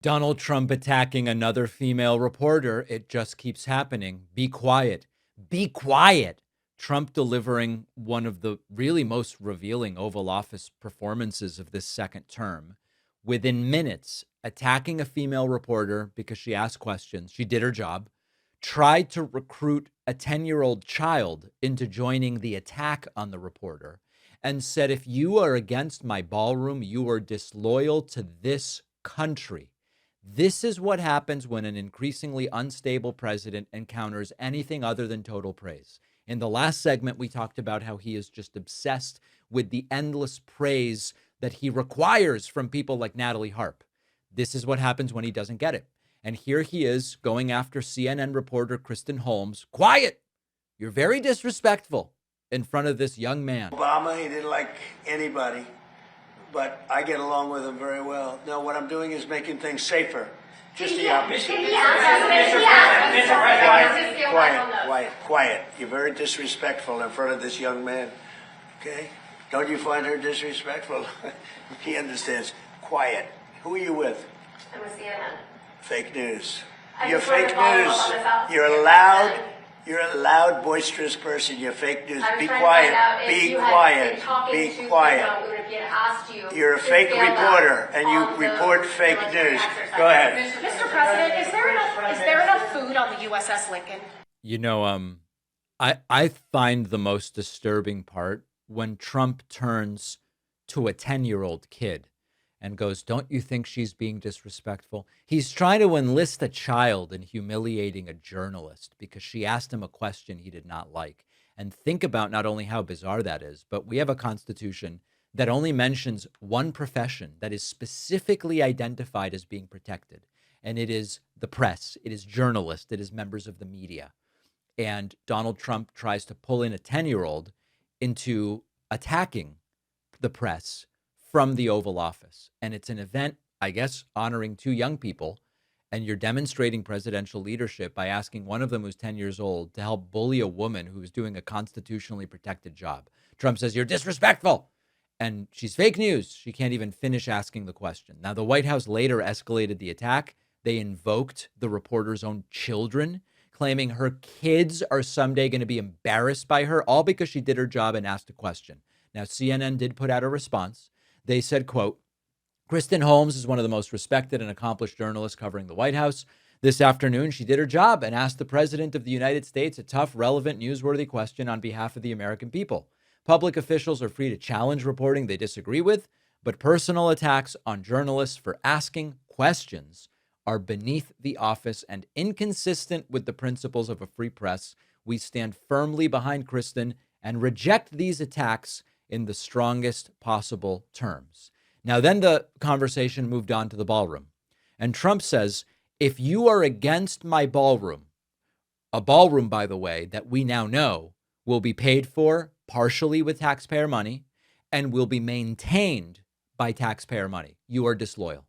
Donald Trump attacking another female reporter. It just keeps happening. Be quiet. Be quiet. Trump delivering one of the really most revealing Oval Office performances of this second term. Within minutes, attacking a female reporter because she asked questions. She did her job. Tried to recruit a 10-year-old child into joining the attack on the reporter and said, if you are against my ballroom, you are disloyal to this country. This is what happens when an increasingly unstable president encounters anything other than total praise. In the last segment, we talked about how he is just obsessed with the endless praise that he requires from people like Natalie Harp. This is what happens when he doesn't get it. And here he is going after CNN reporter Kristen Holmes. Quiet! You're very disrespectful in front of this young man. Obama, he didn't like anybody, but I get along with him very well. No, what I'm doing is making things safer. Just the opposite. Quiet. You're very disrespectful in front of this young man. Okay? Don't you find her disrespectful? He understands. Quiet. Who are you with? I'm with CNN. Fake news. You're fake news. You're a loud, boisterous person. You're fake news. Be quiet. Be quiet. Be quiet. You're a fake reporter, and you report fake news. Go ahead. Mr. President, is there enough food on the USS Lincoln? You know, I find the most disturbing part when Trump turns to a 10-year-old kid and goes, don't you think she's being disrespectful? He's trying to enlist a child in humiliating a journalist because she asked him a question he did not like. And think about not only how bizarre that is, but we have a constitution that only mentions one profession that is specifically identified as being protected. And it is the press, it is journalists, it is members of the media. And Donald Trump tries to pull in a 10-year-old into attacking the press from the Oval Office. And it's an event, I guess, honoring two young people. And you're demonstrating presidential leadership by asking one of them who's 10 years old to help bully a woman who's doing a constitutionally protected job. Trump says, you're disrespectful. And she's fake news. She can't even finish asking the question. Now, the White House later escalated the attack. They invoked the reporter's own children, claiming her kids are someday going to be embarrassed by her, all because she did her job and asked a question. Now, CNN did put out a response. They said, quote, Kristen Holmes is one of the most respected and accomplished journalists covering the White House. This afternoon, she did her job and asked the President of the United States a tough, relevant, newsworthy question on behalf of the American people. Public officials are free to challenge reporting they disagree with, but personal attacks on journalists for asking questions are beneath the office and inconsistent with the principles of a free press. We stand firmly behind Kristen and reject these attacks in the strongest possible terms. Now, then the conversation moved on to the ballroom. And Trump says, if you are against my ballroom, a ballroom, by the way, that we now know will be paid for partially with taxpayer money and will be maintained by taxpayer money, you are disloyal.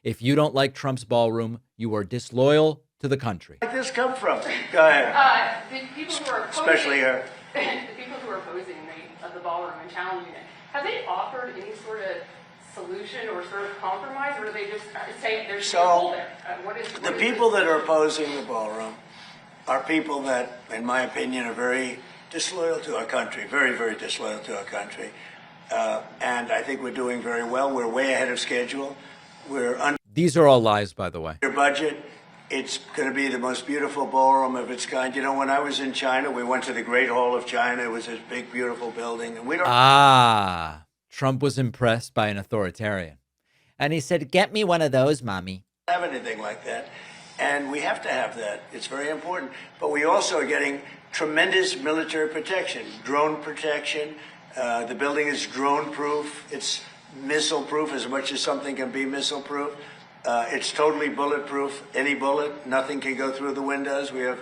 If you don't like Trump's ballroom, you are disloyal to the country. Where did this come from? Go ahead. The people who are opposing, Especially her. the people who are opposing the ballroom and challenging it, have they offered any sort of solution or sort of compromise, or do they just say there's So, the people that are opposing the ballroom are people that, in my opinion, are very disloyal to our country, very, very disloyal to our country. And I think we're doing very well. We're way ahead of schedule. We're under These are all lies, by the way. budget. It's going to be the most beautiful ballroom of its kind. You know, when I was in China, we went to the Great Hall of China. It was this big, beautiful building. And we don't Trump was impressed by an authoritarian. And he said, get me one of those, mommy. have anything like that. And we have to have that. It's very important. But we also are getting tremendous military protection, drone protection. The building is drone-proof. It's missile-proof as much as something can be missile-proof. It's totally bulletproof. Any bullet, nothing can go through the windows. We have,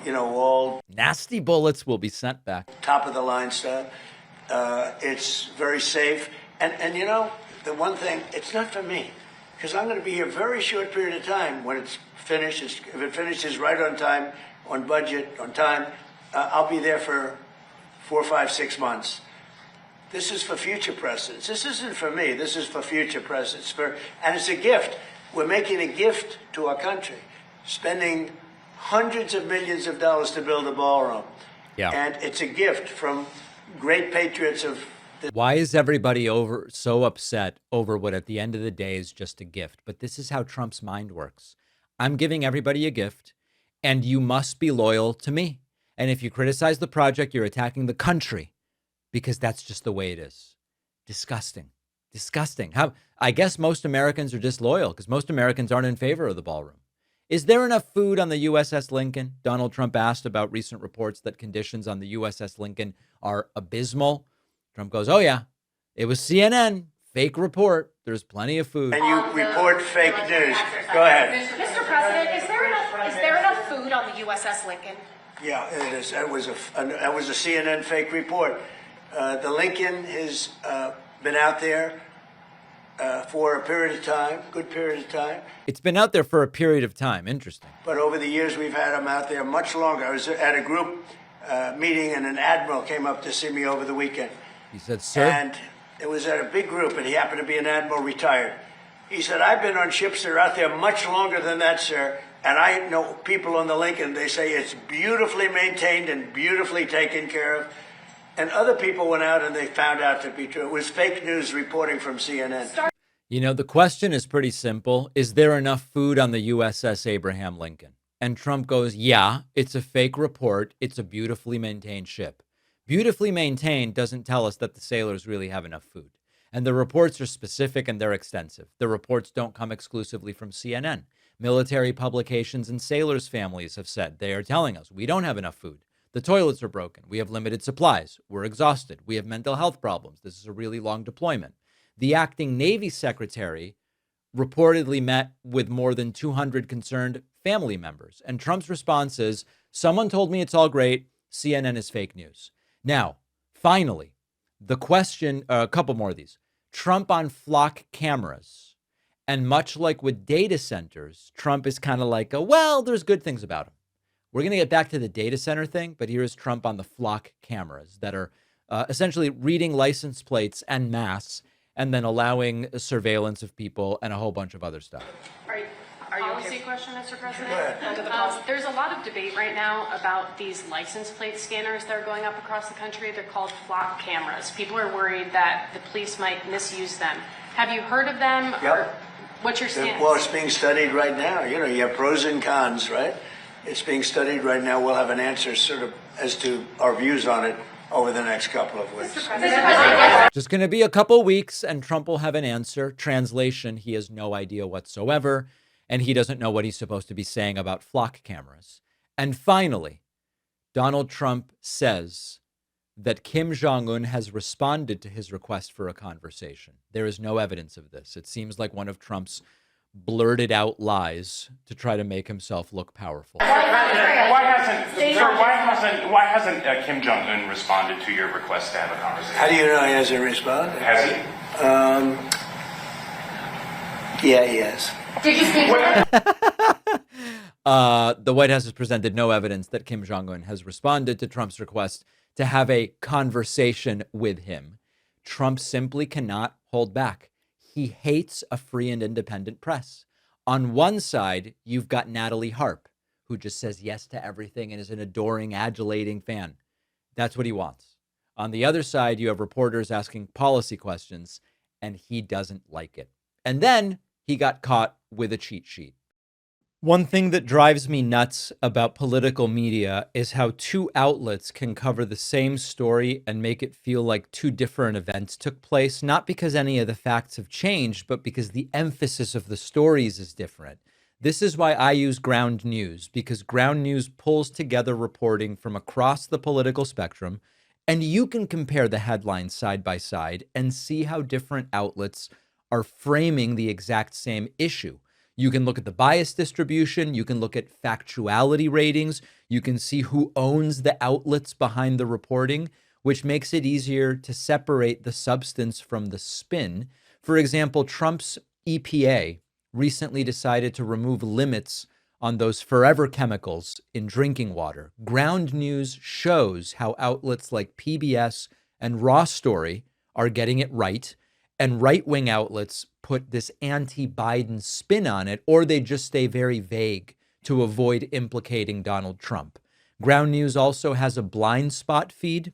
all Nasty bullets will be sent back. top-of-the-line stuff. It's very safe. And the one thing, it's not for me, because I'm going to be here a very short period of time. When it's finished, if it finishes right on time, on budget, on time, I'll be there for 4, 5, 6 months. This is for future presidents. This isn't for me. This is for future presidents. And it's a gift. We're making a gift to our country, spending hundreds of millions of dollars to build a ballroom. Yeah. And it's a gift from great patriots of the. Why is everybody so upset over what at the end of the day is just a gift? But this is how Trump's mind works. I'm giving everybody a gift, and you must be loyal to me. And if you criticize the project, you're attacking the country, because that's just the way it is. Disgusting. Disgusting. I guess most Americans are disloyal because most Americans aren't in favor of the ballroom. Is there enough food on the USS Lincoln? Donald Trump asked about recent reports that conditions on the USS Lincoln are abysmal. Trump goes, oh, yeah, it was CNN, fake report. There's plenty of food. And you report fake news. Go ahead. Mr. President, is there enough food on the USS Lincoln? Yeah, it is. That was a CNN fake report. The Lincoln has been out there for a period of time, good period of time. It's been out there for a period of time. Interesting. But over the years, we've had them out there much longer. I was at a group meeting, and an admiral came up to see me over the weekend. He said, sir. And it was at a big group, and he happened to be an admiral retired. He said, I've been on ships that are out there much longer than that, sir. And I know people on the Lincoln, they say it's beautifully maintained and beautifully taken care of. And other people went out and they found out to be true. It was fake news reporting from CNN. You know, the question is pretty simple. Is there enough food on the USS Abraham Lincoln? And Trump goes, yeah, it's a fake report. It's a beautifully maintained ship. Beautifully maintained doesn't tell us that the sailors really have enough food. And the reports are specific and they're extensive. The reports don't come exclusively from CNN. Military publications and sailors' families have said they are telling us we don't have enough food. The toilets are broken. We have limited supplies. We're exhausted. We have mental health problems. This is a really long deployment. The acting Navy secretary reportedly met with more than 200 concerned family members. And Trump's response is, someone told me it's all great. CNN is fake news. Now, finally, the question, a couple more of these. Trump on flock cameras. And much like with data centers, Trump is kind of like, well, there's good things about him. We're going to get back to the data center thing, but here's Trump on the flock cameras that are essentially reading license plates en masse and then allowing surveillance of people and a whole bunch of other stuff. Are you policy question, Mr. President? There's There's a lot of debate right now about these license plate scanners that are going up across the country. They're called flock cameras. People are worried that the police might misuse them. Have you heard of them? Yep. Or what's your stance? Well, it's being studied right now. You know, you have pros and cons, right? It's being studied right now. We'll have an answer sort of as to our views on it over the next couple of weeks. Just going to be a couple weeks and Trump will have an answer. Translation, he has no idea whatsoever. And he doesn't know what he's supposed to be saying about flock cameras. And finally, Donald Trump says that Kim Jong-un has responded to his request for a conversation. There is no evidence of this. It seems like one of Trump's blurted out lies to try to make himself look powerful. Why hasn't Kim Jong-un responded to your request to have a conversation? How do you know he hasn't responded? Has he? Yeah, he has. Did you speak with him? The White House has presented no evidence that Kim Jong-un has responded to Trump's request to have a conversation with him. Trump simply cannot hold back. He hates a free and independent press. On one side, you've got Natalie Harp, who just says yes to everything and is an adoring, adulating fan. That's what he wants. On the other side, you have reporters asking policy questions, and he doesn't like it. And then he got caught with a cheat sheet. One thing that drives me nuts about political media is how two outlets can cover the same story and make it feel like two different events took place, not because any of the facts have changed, but because the emphasis of the stories is different. This is why I use Ground News, because Ground News pulls together reporting from across the political spectrum, and you can compare the headlines side by side and see how different outlets are framing the exact same issue. You can look at the bias distribution. You can look at factuality ratings. You can see who owns the outlets behind the reporting, which makes it easier to separate the substance from the spin. For example, Trump's EPA recently decided to remove limits on those forever chemicals in drinking water. Ground News shows how outlets like PBS and Raw Story are getting it right. and right-wing outlets put this anti-Biden spin on it, or they just stay very vague to avoid implicating Donald Trump. Ground News also has a blind spot feed.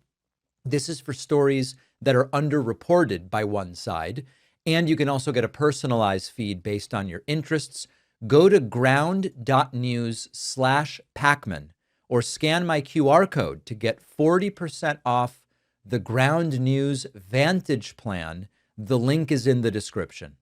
This is for stories that are underreported by one side. And you can also get a personalized feed based on your interests. Go to ground.news/Pakman or scan my QR code to get 40% off the Ground News Vantage plan. The link is in the description.